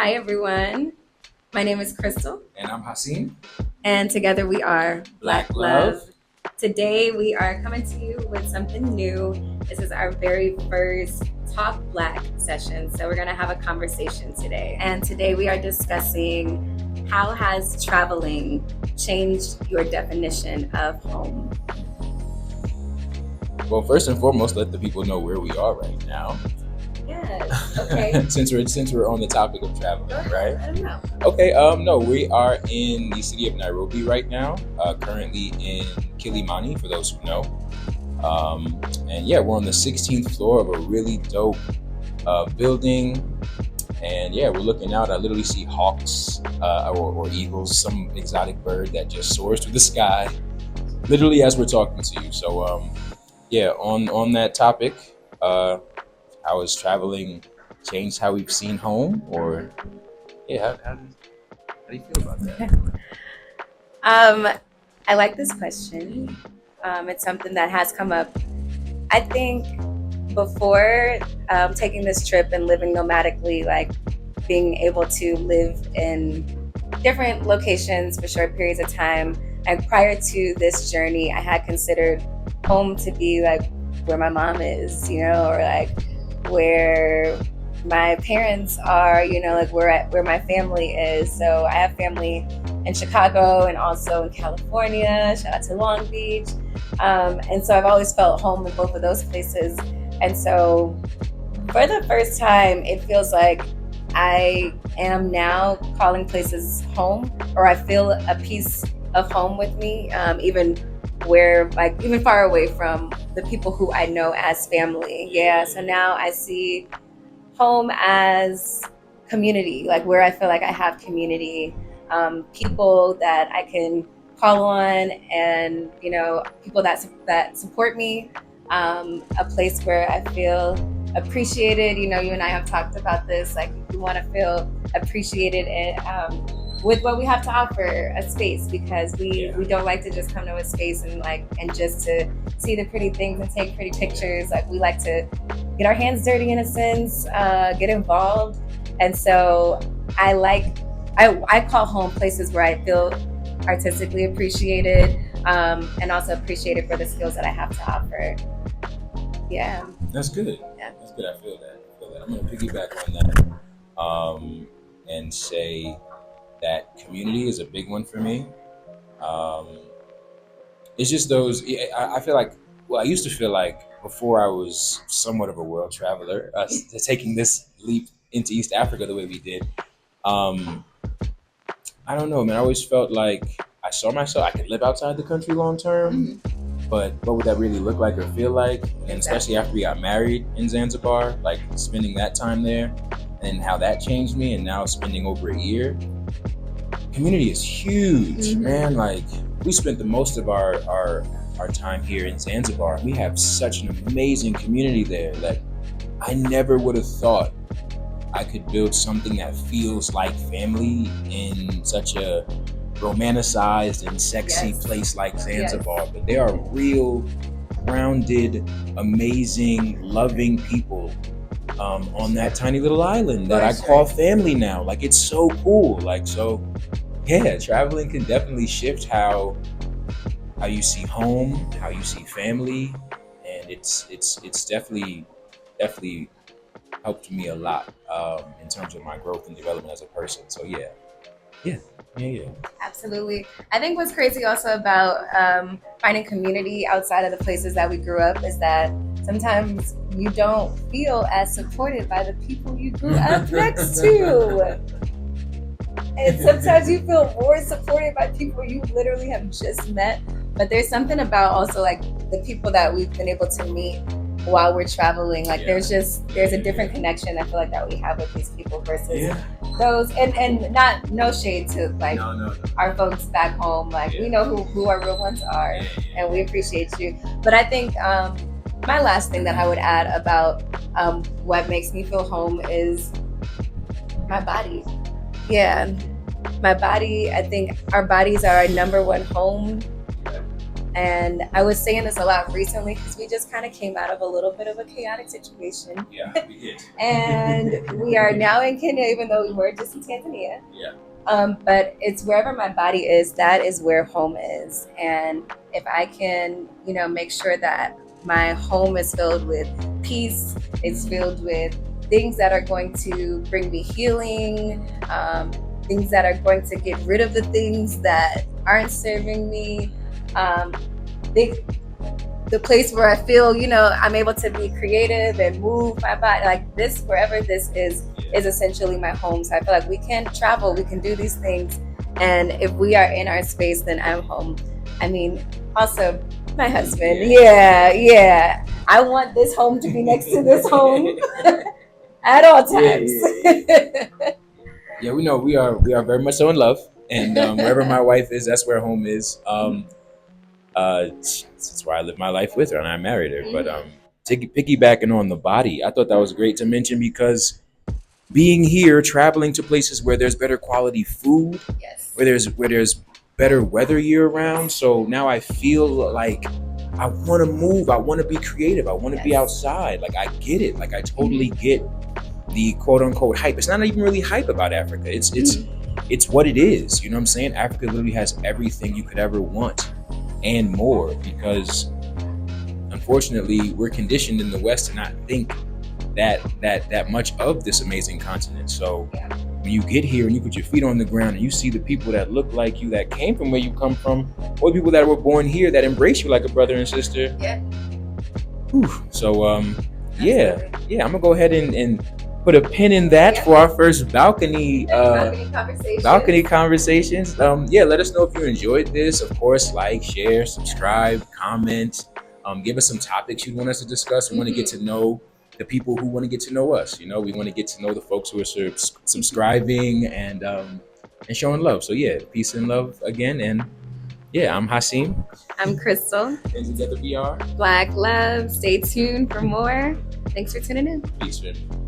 Hi, everyone. My name is Crystal, And I'm Hassim. and together we are Black Black Love. Love. Today, we are coming to you with something new. This is our very first Talk Blakh session. So, we're going to have a conversation today. And today, we are discussing how has traveling changed your definition of home? Well, first and foremost, let the people know where we are right now. Yes. Okay. since we're on the topic of traveling, right? I don't know. Okay. No, we are in the city of Nairobi right now. Currently in Kilimani, for those who know. And yeah, we're on the 16th floor of a really dope building. And yeah, we're looking out. I literally see hawks or eagles, some exotic bird that just soars through the sky, literally as we're talking to you. So yeah, on that topic, how has traveling changed how we've seen home? Or yeah, how do you feel about that? Um, I like this question. It's something that has come up. I think before taking this trip and living nomadically, like being able to live in different locations for short periods of time. And prior to this journey, I had considered home to be like where my mom is, or like where my parents are, like where my family is. So I have family in Chicago and also in California. Shout out to Long Beach. And so I've always felt home in both of those places. And so for the first time, it feels like I am now calling places home, or I feel a piece of home with me, even where, like, even far away from the people who I know as family. Yeah. So now I see home as community, like where I feel like I have community, people that I can call on, and people that support me. A place where I feel appreciated. You and I have talked about this. Like we want to feel appreciated and with what we have to offer, a space, because we don't like to just come to a space and just to see the pretty things and take pretty pictures. Like we like to get our hands dirty in a sense, get involved. And so I call home places where I feel artistically appreciated, and also appreciated for the skills that I have to offer. Yeah. That's good. Yeah. That's good. I feel that. I'm gonna piggyback on that, and say that community is a big one for me. Um, it's just those. I feel like. Well, I used to feel like before I was somewhat of a world traveler, taking this leap into East Africa the way we did. Um, I don't know, man. I always felt like I saw myself. I could live outside the country long term, but what would that really look like or feel like? And especially after we got married in Zanzibar, like spending that time there, and how that changed me. And now spending over a year, community is huge, man. Like we spent the most of our time here in Zanzibar. We have such an amazing community there that I never would have thought I could build something that feels like family in such a romanticized and sexy Yes. place like Zanzibar. But they are real, grounded, amazing, loving people on that tiny little island that I call family now. Like it's so cool. Like so, yeah. Traveling can definitely shift how you see home, how you see family, and it's definitely helped me a lot in terms of my growth and development as a person. So yeah, yeah. Absolutely. I think what's crazy also about finding community outside of the places that we grew up is that sometimes you don't feel as supported by the people you grew up next to. And sometimes you feel more supported by people you literally have just met. But there's something about also like the people that we've been able to meet while we're traveling. Like there's a different connection I feel like that we have with these people versus those, and not no shade to like No. our folks back home. Like we know who our real ones are, and we appreciate you. But I think my last thing that I would add about what makes me feel home is my body. Yeah, my body. I think our bodies are our number one home. And I was saying this a lot recently because we just kind of came out of a little bit of a chaotic situation. Yeah, we did. And we are now in Kenya, even though we were just in Tanzania. Yeah. But it's wherever my body is, that is where home is. And if I can, make sure that my home is filled with peace, it's filled with things that are going to bring me healing, things that are going to get rid of the things that aren't serving me. The place where I feel, I'm able to be creative and move my body, like this, wherever this is essentially my home. So I feel like we can travel, we can do these things. And if we are in our space, then I'm home. I mean, also my husband. Yeah. I want this home to be next to this home at all times. Yeah, we know we are very much so in love, and wherever my wife is, that's where home is. That's where I live my life with her, and I married her. But piggybacking on the body, I thought that was great to mention because being here, traveling to places where there's better quality food, Yes. where there's better weather year round. So now I feel like I want to move. I want to be creative. I want to be outside. Like I get it. Like I totally get the quote unquote hype. It's not even really hype about Africa. It's what it is. You know what I'm saying? Africa literally has everything you could ever want and more, because unfortunately we're conditioned in the West to not think that much of this amazing continent. So when you get here and you put your feet on the ground and you see the people that look like you, that came from where you come from, or people that were born here that embrace you like a brother and sister. So I'm gonna go ahead and put a pin in that for our first balcony conversations. Let us know if you enjoyed this. Of course, like, share, subscribe, comment. Give us some topics you want us to discuss. We want to get to know the people who want to get to know us. We want to get to know the folks who are subscribing and showing love. So peace and love again. And I'm Hasim. I'm Crystal. And together we are Black Love. Stay tuned for more. Thanks for tuning in. Peace, man.